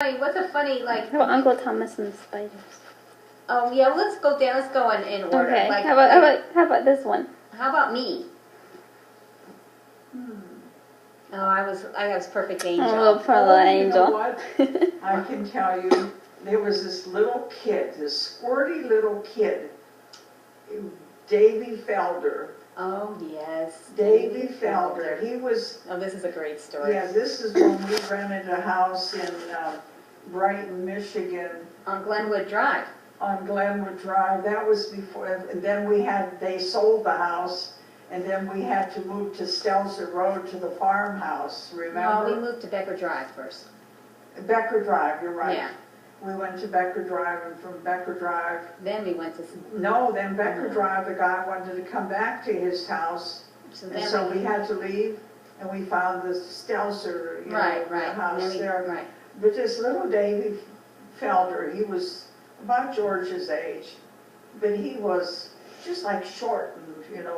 What's a funny, like... How about Uncle Thomas and the spiders? Oh, yeah, let's go down. Let's go in order. Okay, Like, how about this one? How about me? Oh, I was perfect angel. Oh, poor little angel. You know what? I can tell you, there was this little kid, this squirty little kid, Davy Felder. Oh, yes. Davy Felder. He was... Oh, this is a great story. Yeah, this is when we rented a house in Brighton, Michigan. On Glenwood Drive. On Glenwood Drive. That was before, and then they sold the house, and then we had to move to Stelzer Road to the farmhouse, remember? No, we moved to Becker Drive first. Becker Drive, you're right. Yeah. We went to Becker Drive, and from Becker Drive... Then we went to... No, then Becker Drive, the guy wanted to come back to his house, so we had to leave, and we found the Stelzer, house there. Right. But this little Davy Felder, he was about George's age, but he was just like short, and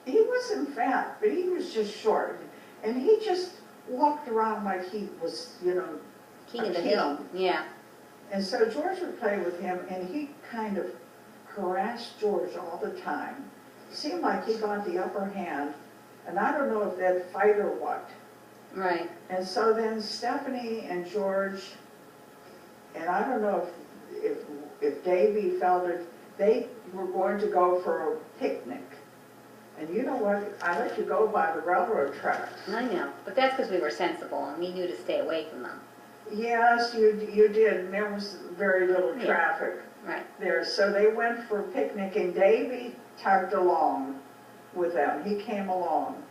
he wasn't fat, but he was just short, and he just walked around like he was, King of the Hill, yeah. And so George would play with him, and he kind of harassed George all the time. Seemed like he got the upper hand, and I don't know if they'd fight or what. Right. And so then Stephanie and George, and I don't know if Davy Felder, they were going to go for a picnic. And you know what? I let you go by the railroad tracks. I know, but that's because we were sensible and we knew to stay away from them. Yes, you did. And there was very little traffic there. So they went for a picnic, and Davy tugged along with them. He came along.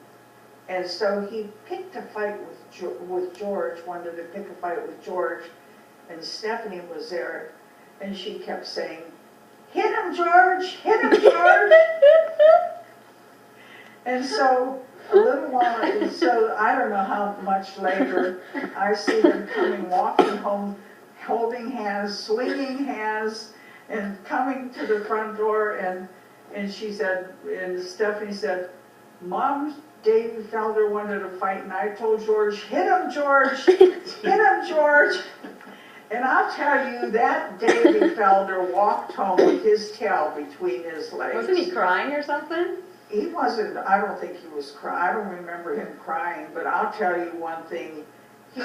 And so he picked a fight with George, wanted to pick a fight with George, and Stephanie was there, and she kept saying, "Hit him, George! Hit him, George!" And so a little while, so I don't know how much later, I see them coming, walking home, holding hands, swinging hands, and coming to the front door, and she said, and Stephanie said, "Mom, Davy Felder wanted to fight, and I told George, hit him, George, hit him, George." And I'll tell you, that Davy Felder walked home with his tail between his legs. Wasn't he crying or something? He wasn't, I don't think he was crying. I don't remember him crying, but I'll tell you one thing. He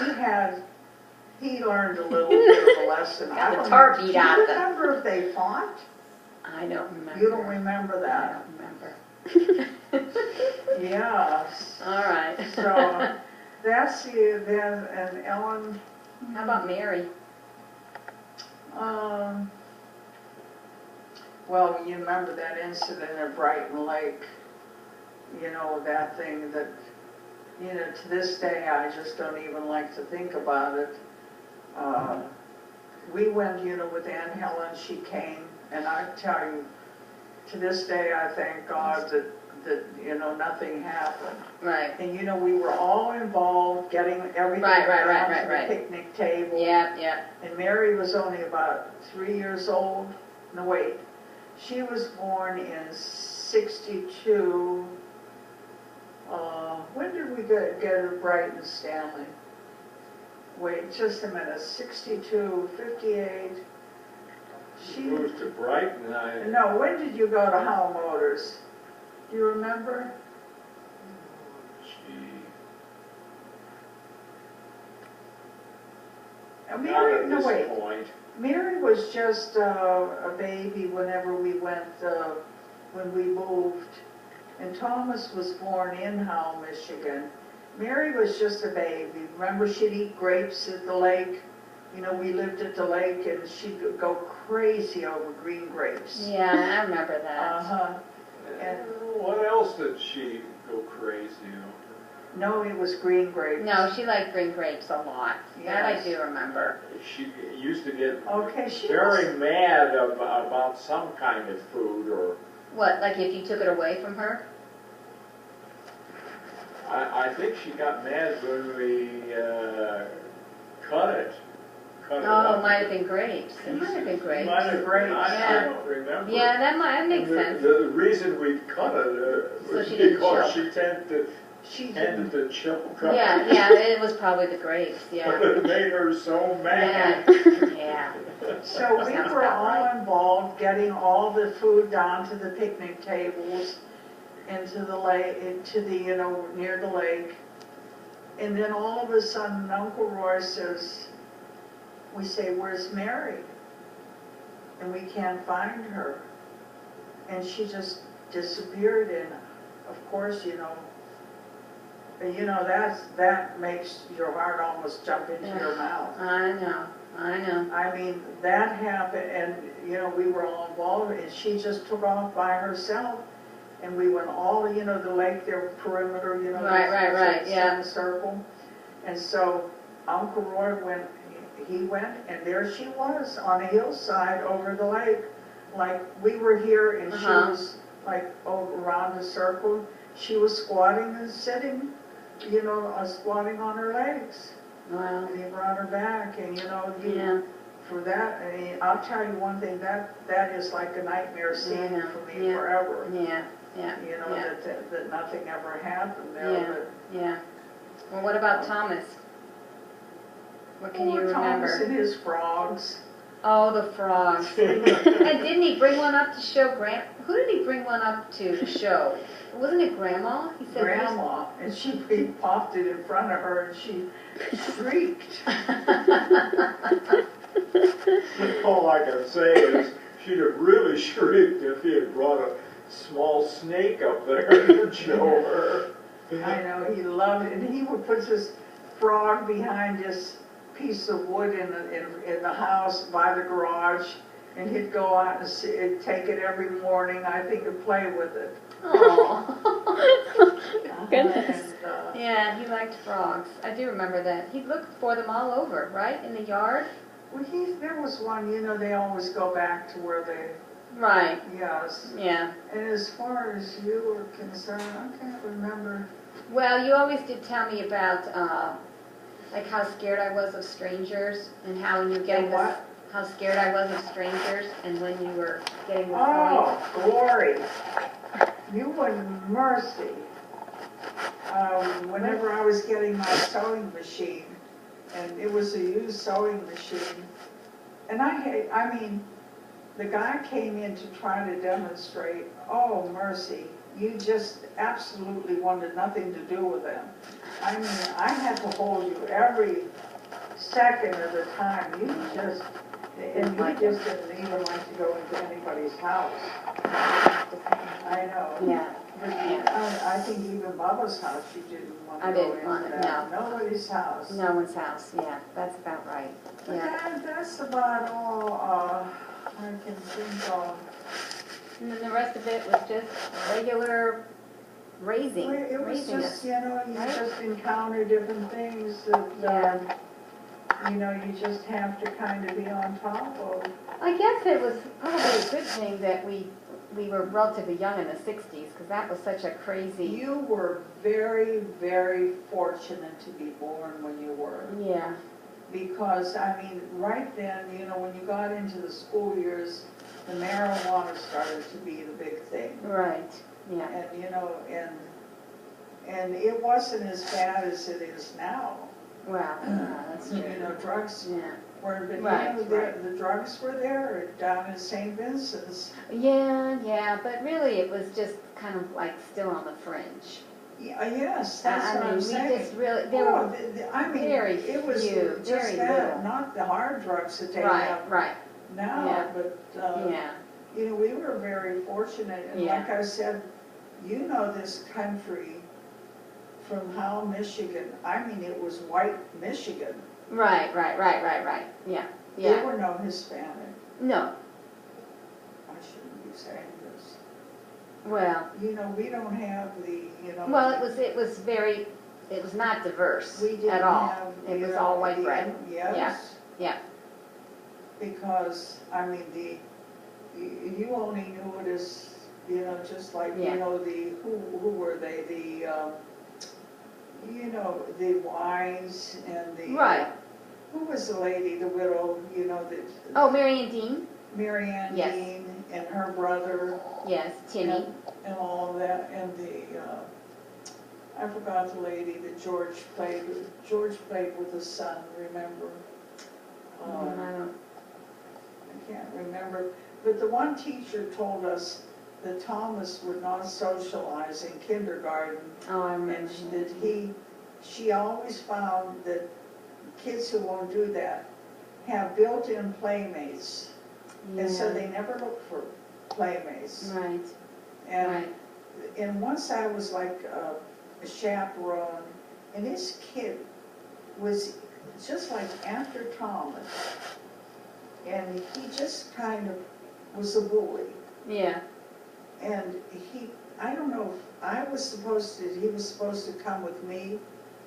learned a little bit of a lesson. Got the tar beat out of him. Do you remember if they fought? I don't remember. You don't remember that? I don't remember. Yeah. All right. So that's you then, and Ellen. How about Mary? Well, you remember that incident at Brighton Lake, that thing that, to this day I just don't even like to think about it. We went, with Aunt Helen, she came, and I tell you, to this day I thank God that nothing happened. Right. And we were all involved, getting everything around to the picnic table. Yeah. And Mary was only about 3 years old. No, wait. She was born in 62. When did we get her Brighton, Stanley? Wait, just a minute. 62, 58. She moved to Brighton. No, when did you go to Howell Motors? Do you remember? Mary, no, wait. Mary was just a baby whenever we went, when we moved. And Thomas was born in Howell, Michigan. Mary was just a baby. Remember, she'd eat grapes at the lake. We lived at the lake, and she'd go crazy over green grapes. Yeah, I remember that. Uh-huh. And what else did she go crazy over? No, it was green grapes. No, she liked green grapes a lot. Yes. That I do remember. She used to get very mad about some kind of food or... What, like if you took it away from her? I think she got mad when we cut it. Oh, it might have been grapes. It might have been grapes. Might have been grapes. I don't remember. Yeah, that makes sense. The reason we cut it was So she didn't because choke. she tended she handed didn't, the children. Yeah, it was probably the grapes, But yeah. it made her so mad. Yeah. so we Sounds were about all right. involved, getting all the food down to the picnic tables, into the lake, into the, near the lake. And then all of a sudden, Uncle Roy says, we say, where's Mary? And we can't find her. And she just disappeared, and of course, that makes your heart almost jump into your mouth. I know. I mean, that happened, and, we were all involved, and she just took off by herself, and we went all, the lake, their perimeter, Right, yeah. in a circle. And so Uncle Roy he went, and there she was on a hillside over the lake. Like, we were here, and she was, like, around a circle. She was squatting and sitting, squatting on her legs. Wow. And he brought her back, and Yeah. for that, I mean, I'll tell you one thing, that is like a nightmare scene for me Yeah. forever. Yeah. That nothing ever happened there. Yeah. Yeah. Well, what about Thomas? What can you remember? Thomas and his frogs. Oh, the frogs. And didn't he bring one up to show who did he bring one up to show? Wasn't it Grandma? He said Grandma, and he popped it in front of her, and she shrieked. All I can say is she'd have really shrieked if he had brought a small snake up there to show her. I know, he loved it, and he would put this frog behind this piece of wood in the house by the garage, and he'd go out and take it every morning, I think, and play with it. Oh. Goodness. And, Yeah, he liked frogs. I do remember that. He looked for them all over, right? In the yard? well, there was one, they always go back to where they, Right. yes. Yeah. And as far as you were concerned, I can't remember. Well, you always did tell me about, like how scared I was of strangers and how when you were getting And what? how scared I was of strangers and when you were getting the Oh, glory. You wouldn't mercy. Whenever I was getting my sewing machine, and it was a used sewing machine, and I mean, the guy came in to try to demonstrate, oh, mercy, you just absolutely wanted nothing to do with them. I mean, I had to hold you every second of the time. You just didn't even like to go into anybody's house. I know. Yeah. But I think even Bubba's house, you didn't want to I go didn't into want it, that. no. Nobody's house. No one's house. Yeah, that's about right. But Yeah. that's about all I can think of. And then the rest of it was just regular raising. It was raising just, us. you right? just encounter different things that, you just have to kind of be on top of. I guess it was probably a good thing that we were relatively young in the 60s because that was such a crazy. You were very, very fortunate to be born when you were. Yeah. Because, I mean, right then, when you got into the school years, the marijuana started to be the big thing. Right. Yeah. And, and it wasn't as bad as it is now. Wow. Yeah, that's true. Drugs Yeah. weren't, but Right. the drugs were there down in St. Vincent's. Yeah, but really it was just kind of like still on the fringe. Yeah, yes, that's what I'm we saying. just really, there were I mean, very it was few, just very that, little. not the hard drugs that they right, have right, now, Yeah. but, yeah, we were very fortunate, and Yeah. like I said, this country from Howell, Michigan, I mean, it was white Michigan. right, yeah, There yeah. were no Hispanic. No, I shouldn't be saying this. well, We don't have the, well, it was not diverse we didn't at all. have, It was all white bread. Yes. Yeah. Because, I mean, you only knew it as, just like, Yeah. who were they? The Wines and the. Right. Who was the lady, the widow, Oh, Mary Ann Dean? Mary Ann Yes. Dean and her brother Yes, Timmy. and all of that, and I forgot the lady that George played with. George played with his son, remember? I don't, I can't remember, but the one teacher told us that Thomas would not socialize in kindergarten, oh, I and remember. that she always found that kids who won't do that have built-in playmates, and so Yeah. they never look for playmates. Right, And, right. and once I was like a chaperone, and this kid was just like after Thomas, and he just kind of was a bully. Yeah, And I don't know if he was supposed to come with me,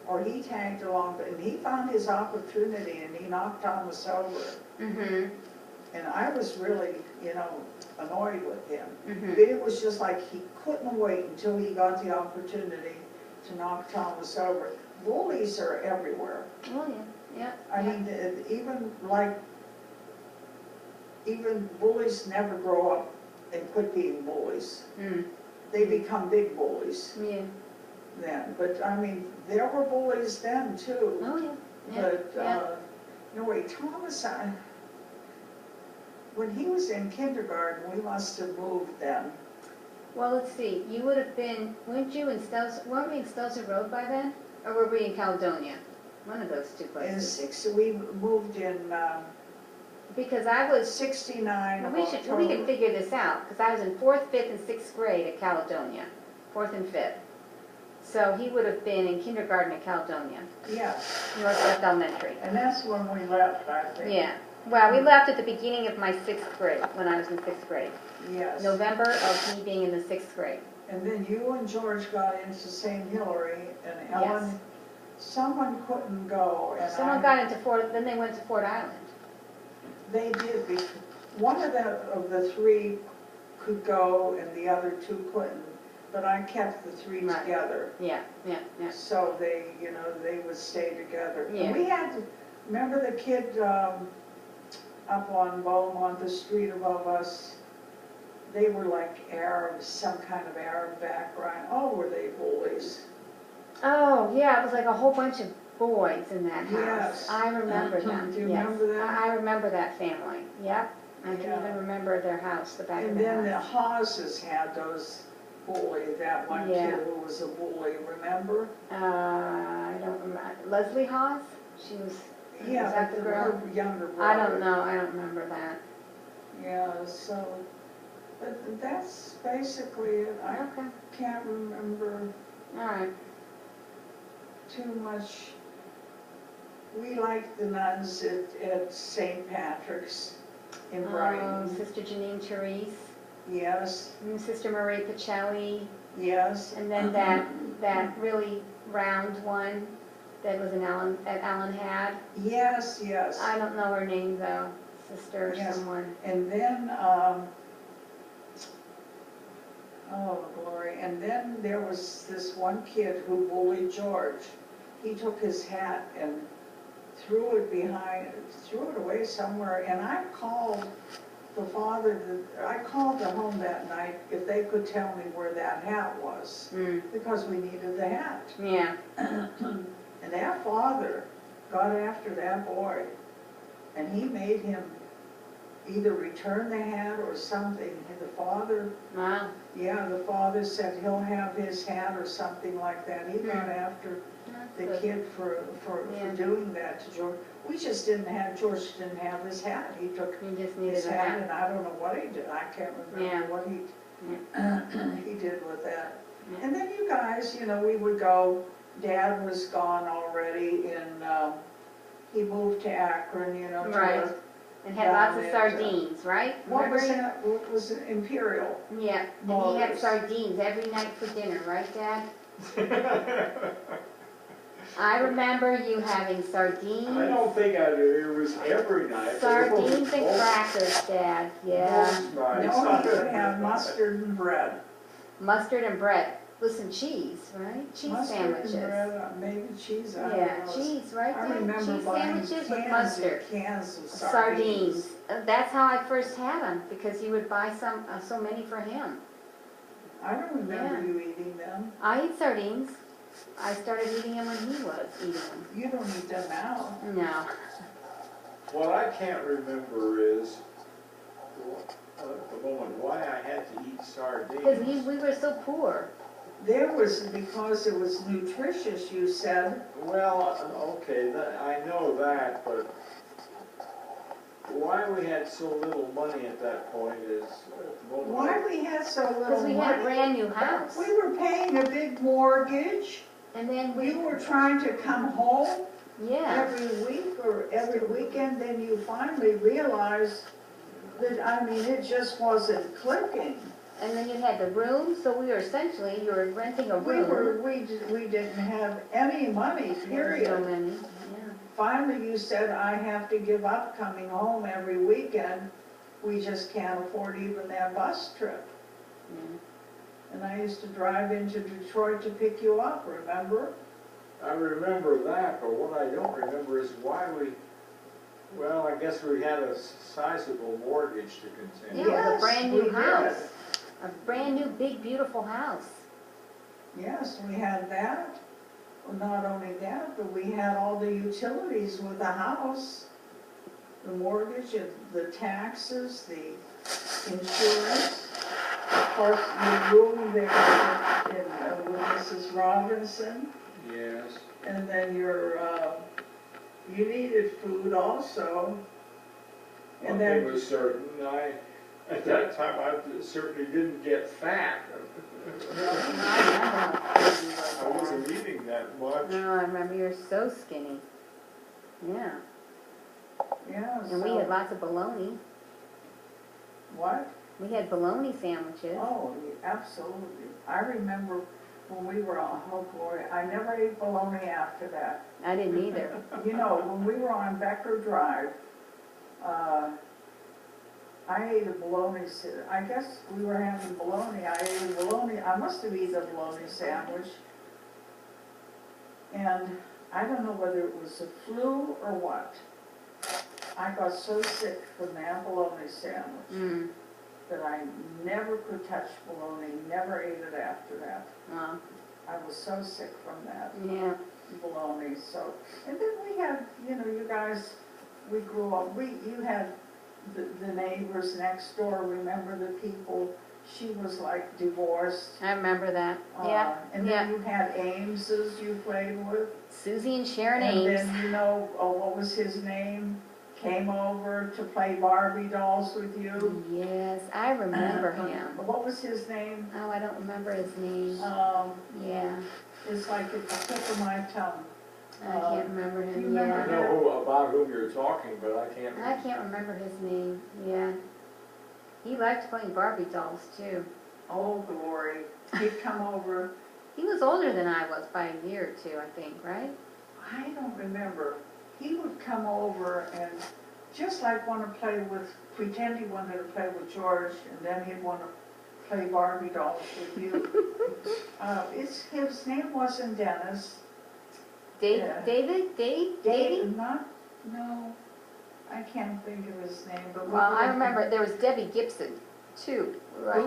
or he tagged along, and he found his opportunity and he knocked Thomas over. mm-hmm, And I was really, annoyed with him. mm-hmm. But it was just like he couldn't wait until he got the opportunity to knock Thomas over. Bullies are everywhere. Oh, yeah, yeah. I mean, even bullies never grow up and quit being bullies. Mm, They become big bullies yeah, then. But I mean, there were bullies then too. oh, yeah, yeah, But, yeah. no wait, Thomas, when he was in kindergarten, we must have moved then. Well, let's see, you would have been, weren't we in Stelzer Road by then? Or were we in Caledonia? One of those two places. We moved in Because I was, 69 well, of we October. can figure this out, because I was in 4th, 5th, and 6th grade at Caledonia, 4th and 5th. So he would have been in kindergarten at Caledonia, Yes, Northwest Elementary. and that's when we left, I think. Yeah, well, we left at the beginning of my 6th grade, when I was in 6th grade. Yes. November of me being in the 6th grade. And then you and George got into St. Hilary, and Ellen, Yes. someone couldn't go, and Someone got into then they went to Fort Island. They did, one of the three could go and the other two couldn't, but I kept the three Right. together. Yeah, yeah, yeah. So they, they would stay together. Yeah. And we had, remember the kid up on Beaumont, the street above us? They were like Arabs, some kind of Arab background. Oh, were they bullies? Oh, yeah, it was like a whole bunch of boys in that house. Yes. I remember them. Do you yes. remember that? I remember that family. Yep. I can Yeah. even remember their house, the back of And the then the house. Hawes had those bullies, that one Yeah. kid who was a bully, remember? I don't remember. Leslie Haas? She was, Yeah, was that but the girl? her younger brother. I don't know. I don't remember that. Yeah, so, but that's basically it. I Okay. can't remember All right. too much. We liked the nuns at St. Patrick's in Brighton. Sister Janine Therese, Yes, and Sister Marie Pacelli, yes. and then that really round one that was at Allen Had. Yes, yes. I don't know her name though, sister or Yes. someone. And then, oh, glory. And then there was this one kid who bullied George. He took his hat and threw it away somewhere. And I called I called the home that night if they could tell me where that hat was, because we needed the hat. Yeah. And that father got after that boy, and he made him either return the hat or something. And the father said he'll have his hat or something like that. He got after the kid for doing that to George. George didn't have his hat. He took You just needed his a hat, hat. and I don't know what he did. I can't remember what he did with that. Yeah. And then you guys, we would go. Dad was gone already, and he moved to Akron, to Right. And had lots of sardines, right? what was Remember? that? What was it? Imperial. Yeah, and he had Motors. sardines every night for dinner, right, Dad? I remember you having sardines. I don't think I did, it was every night. Sardines and crackers, Dad, yeah. Most nights. No, he would have mustard and bread. Mustard and bread. Listen, cheese, right? Cheese Mustard sandwiches. and bread, maybe cheese, I don't Yeah, know. cheese, right, I Dad? remember Cheese buying sandwiches with cans mustard. and cans of Sardines. That's how I first had them, because you would buy so many for him. I don't remember you eating them. I eat sardines. I started eating them when he was eating them. You don't eat them now. No. What I can't remember is, at the moment, why I had to eat Because sardines. we were so poor. Because it was nutritious, you said. Well, okay, I know that, but why we had so little money at that point is, at the moment. Why we had so little Because we had a money? brand new house. We were paying a big mortgage. And then we, You were trying to come home yeah. every week or every weekend, then you finally realized that, I mean, it just wasn't clicking. And then you had the room, so we were essentially, you were renting a room. We didn't have any money, So period. many, yeah. Finally, you said, I have to give up coming home every weekend. We just can't afford even that bus trip. Yeah. And I used to drive into Detroit to pick you up, remember? I remember that, but what I don't remember is why well, I guess we had a sizable mortgage to contend. Yeah, it was a Yes, brand we new did. house. A brand new, big, beautiful house. Yes, we had that. Well, not only that, but we had all the utilities with the house. The mortgage, and the taxes, the insurance. Of course, your room there with Mrs. Robinson. Yes. And then you needed food also. One And thing then, was certain, at that time, I certainly didn't get fat. I wasn't eating that much. No, I remember you were so skinny. Yeah. yeah, And we had so, lots of bologna. what? We had bologna sandwiches. Oh, absolutely. I remember when we were on, oh boy, I never ate bologna after that. I didn't either. You know, when we were on Becker Drive, I ate a bologna, I guess we were having bologna, I ate a bologna, I must have eaten a bologna sandwich. And I don't know whether it was the flu or what. I got so sick from that bologna sandwich Mm. that I never could touch bologna, never ate it after that. Well, I was so sick from that yeah. bologna, so. And then we had, you know, you guys, we grew up, you had the neighbors next door, remember the people? She was like divorced. I remember that. Yeah. And then you had Ames's you played with. Susie and Sharon And Ames. then, you know, what was his name? Came over to play Barbie dolls with you. Yes, I remember him. What was his name? Oh, I don't remember his name. Yeah, It's like at the tip of my tongue. I can't remember do you him. remember I Yeah, know about whom you're talking, but I can't. I can't remember his name. Yeah, he liked playing Barbie dolls too. Oh, glory. He'd come over. He was older than I was by a year or two, I think, right? I don't remember. He would come over and just like want to play with, pretend he wanted to play with George, and then he'd want to play Barbie dolls with you. His name wasn't Dennis. Yeah. David? No, I can't think of his name, but. Well, I remember there was Debbie Gibson too. Right?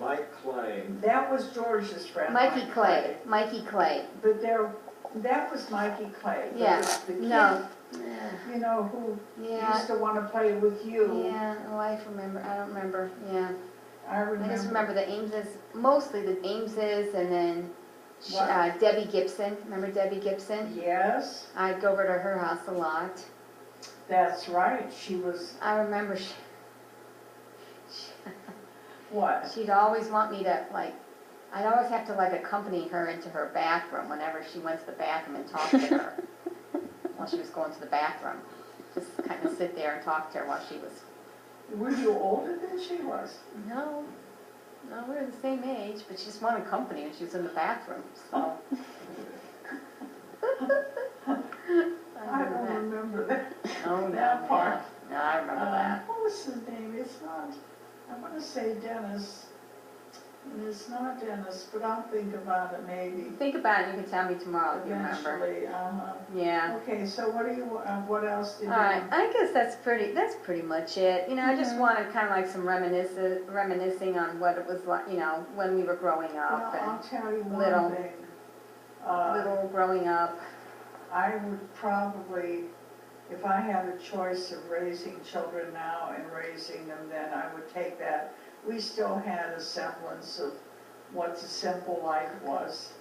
Mike Clay. That was George's friend. Mikey Clay. Mikey Clay. But that was Mikey Clay. But Yeah. the kid, No. you know, who Yeah. used to want to play with you. Yeah. Oh, I remember. I don't remember. Yeah. I remember. I just remember the Ameses, mostly the Ameses, and then What? Debbie Gibson. Remember Debbie Gibson? Yes, I'd go over to her house a lot. that's right. She was, I remember what? she'd always want me to, like, I'd always have to, like, accompany her into her bathroom whenever she went to the bathroom and talk to her while she was going to the bathroom. Just kind of sit there and talk to her while she was. Were you older than she was? No, we were the same age, but she just wanted company and she was in the bathroom, so. I don't remember that. Oh, no. that part. No, I remember that. What was his name? It's not, I want to say Dennis. And it's not Dennis, but I'll think about it maybe. Think about it, you can tell me tomorrow if you remember. Eventually, Yeah. Okay, so what else did you? All right, I guess that's pretty much it. You know, I just wanted kind of like some reminiscing on what it was like, you know, when we were growing up. Well, I'll tell you little. one thing. little growing up. I would probably, if I had a choice of raising children now and raising them then, I would take that. We still had a semblance of what a simple life was.